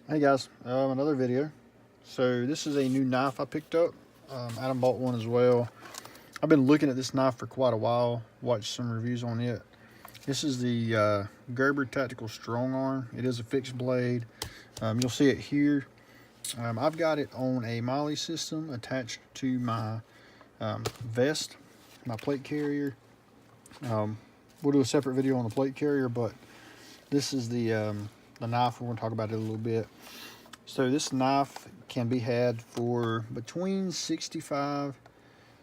Hey guys, another video. So this is a new knife I picked up. Adam bought one as well. I've been looking at this knife for quite a while, watched some reviews on it. This is the Gerber Strong Arm. It is a fixed blade. You'll see it here. I've got it on a MOLLE system attached to my vest, my plate carrier. We'll do a separate video on the plate carrier, but this is the knife. We're going to talk about it a little bit. So this knife can be had for between $65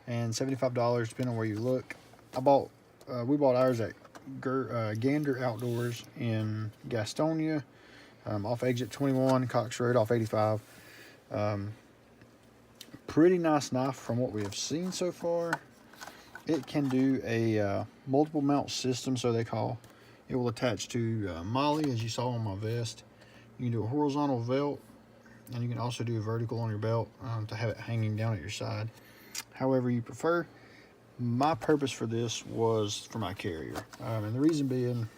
and $75, depending on where you look. We bought ours at Gander Outdoors in Gastonia, off exit 21, Cox Road, off 85. Pretty nice knife from what we have seen so far. It can do a multiple mount system, so they call. It will attach to MOLLE, as you saw on my vest. You can do a horizontal belt, and you can also do a vertical on your belt to have it hanging down at your side. However you prefer. My purpose for this was for my carrier. And the reason being,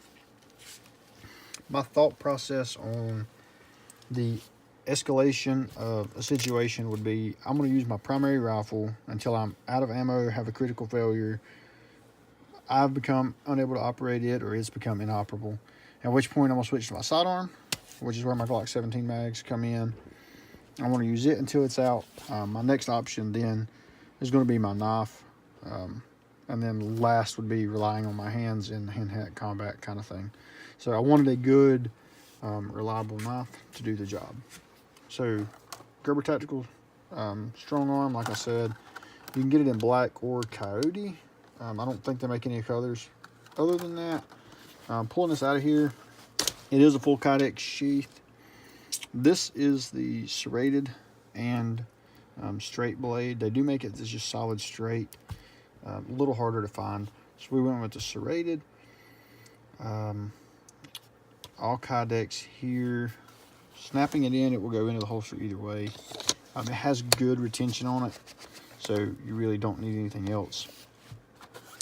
my thought process on the escalation of a situation would be, I'm going to use my primary rifle until I'm out of ammo, have a critical failure, I've become unable to operate it, or it's become inoperable. At which point I'm going to switch to my sidearm, which is where my Glock 17 mags come in. I want to use it until it's out. My next option then is going to be my knife. And then last would be relying on my hands in hand-to-hand combat kind of thing. So I wanted a good, reliable knife to do the job. So Gerber Tactical Strong Arm, like I said, you can get it in black or coyote. I don't think they make any colors other than that. Pulling this out of here, it is a full kydex sheath. This is the serrated and straight blade. They do make it as just solid straight. A little harder to find, so we went with the serrated. All kydex here. Snapping it in, it will go into the holster either way. It has good retention on it, so you really don't need anything else.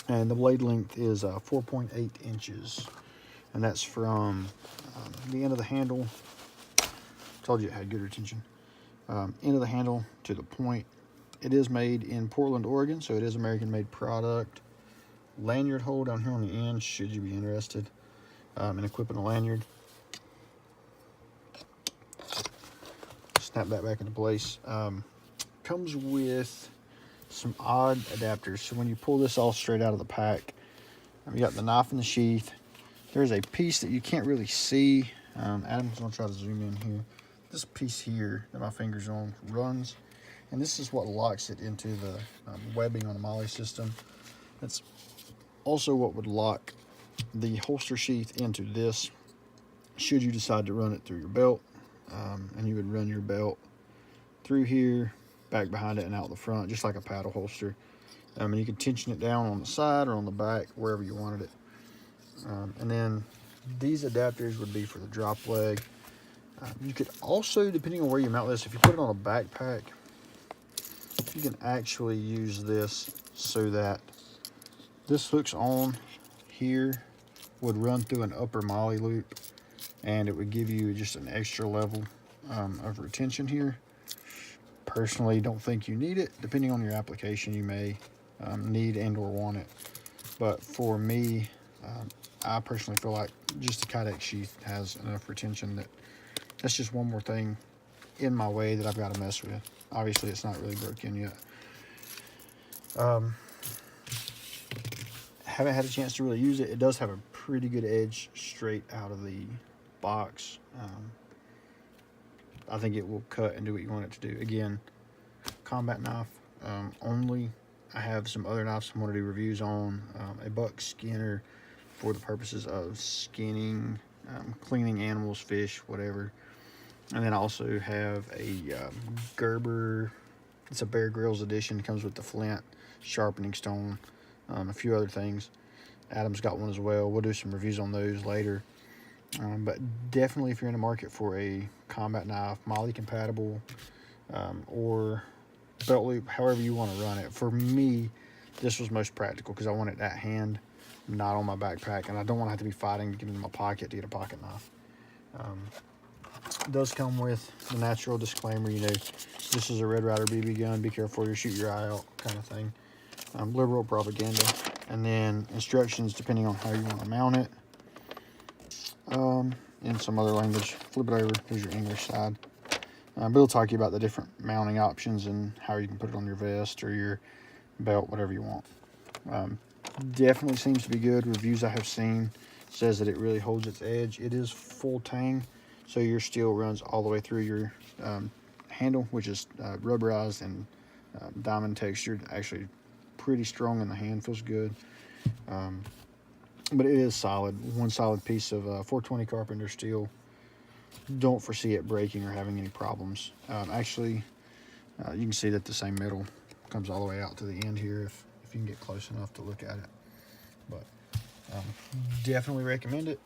And the blade length is 4.8 inches, and that's from the end of the handle. Told you it had good retention. End of the handle to the point. It is made in Portland, Oregon, so it is American-made product. Lanyard hole down here on the end, should you be interested in equipping a lanyard. Snap that back into place. Comes with some odd adapters. So when you pull this all straight out of the pack, you got the knife in the sheath. There's a piece that you can't really see. Adam's gonna try to zoom in here. This piece here that my finger's on runs, and this is what locks it into the webbing on the MOLLE system. That's also what would lock the holster sheath into this, should you decide to run it through your belt. And you would run your belt through here, back behind it, and out the front, just like a paddle holster. And you can tension it down on the side or on the back, wherever you wanted it. And then these adapters would be for the drop leg. You could also, depending on where you mount this, if you put it on a backpack, you can actually use this so that this hooks on here, would run through an upper MOLLE loop, and it would give you just an extra level of retention here. Personally, don't think you need it. Depending on your application, you may need and or want it. But for me, I personally feel like just the kydex sheath has enough retention that's just one more thing in my way that I've got to mess with. Obviously, it's not really broken yet. Haven't had a chance to really use it. It does have a pretty good edge straight out of the box. I think it will cut and do what you want it to do. Again, combat knife only. I have some other knives I'm going to do reviews on. A buck skinner for the purposes of skinning, cleaning animals, fish, whatever. And then I also have a Gerber. It's a Bear Grylls edition. It comes with the flint, sharpening stone, a few other things. Adam's got one as well. We'll do some reviews on those later. But definitely, if you're in the market for a combat knife, MOLLE compatible, or belt loop, however you want to run it. For me, this was most practical because I want it at hand, not on my backpack, and I don't want to have to be fighting to get it in my pocket to get a pocket knife. It does come with the natural disclaimer, you know, this is a Red Ryder BB gun, be careful, you'll shoot your eye out kind of thing. Liberal propaganda. And then instructions depending on how you want to mount it. In some other language. Flip it over, here's your English side. But it'll talk you about the different mounting options and how you can put it on your vest or your belt, whatever you want. Definitely seems to be good. Reviews I have seen says that it really holds its edge. It is full tang, so your steel runs all the way through your handle, which is rubberized and diamond textured. Actually pretty strong in the hand, feels good. But it is solid, one solid piece of 420 Carpenter steel. Don't foresee it breaking or having any problems. Actually, you can see that the same metal comes all the way out to the end here if you can get close enough to look at it. But definitely recommend it.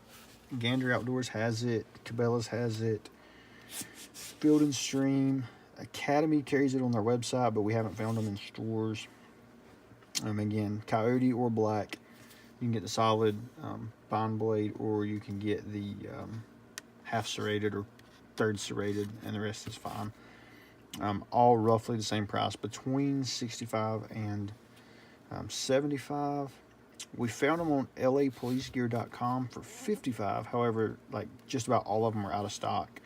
Gander Outdoors has it. Cabela's has it. Field and Stream. Academy carries it on their website, but we haven't found them in stores. Again, Coyote or Black. You can get the solid bond blade, or you can get the half serrated or third serrated, and the rest is fine. All roughly the same price, between $65 and $75. We found them on lapolicegear.com for $55. However, like just about all of them are out of stock,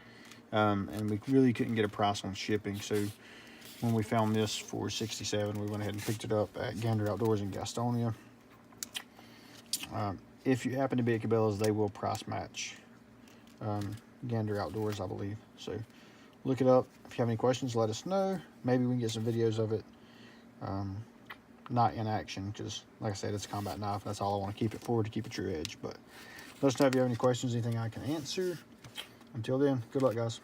and we really couldn't get a price on shipping. So when we found this for $67, we went ahead and picked it up at Gander Outdoors in Gastonia. If you happen to be at Cabela's, they will price match Gander Outdoors, I believe. So look it up. If you have any questions, let us know. Maybe we can get some videos of it. Not in action, because like I said, it's a combat knife. That's all I want to keep it for, to keep it your edge. But let us know if you have any questions, anything I can answer. Until then, good luck, guys.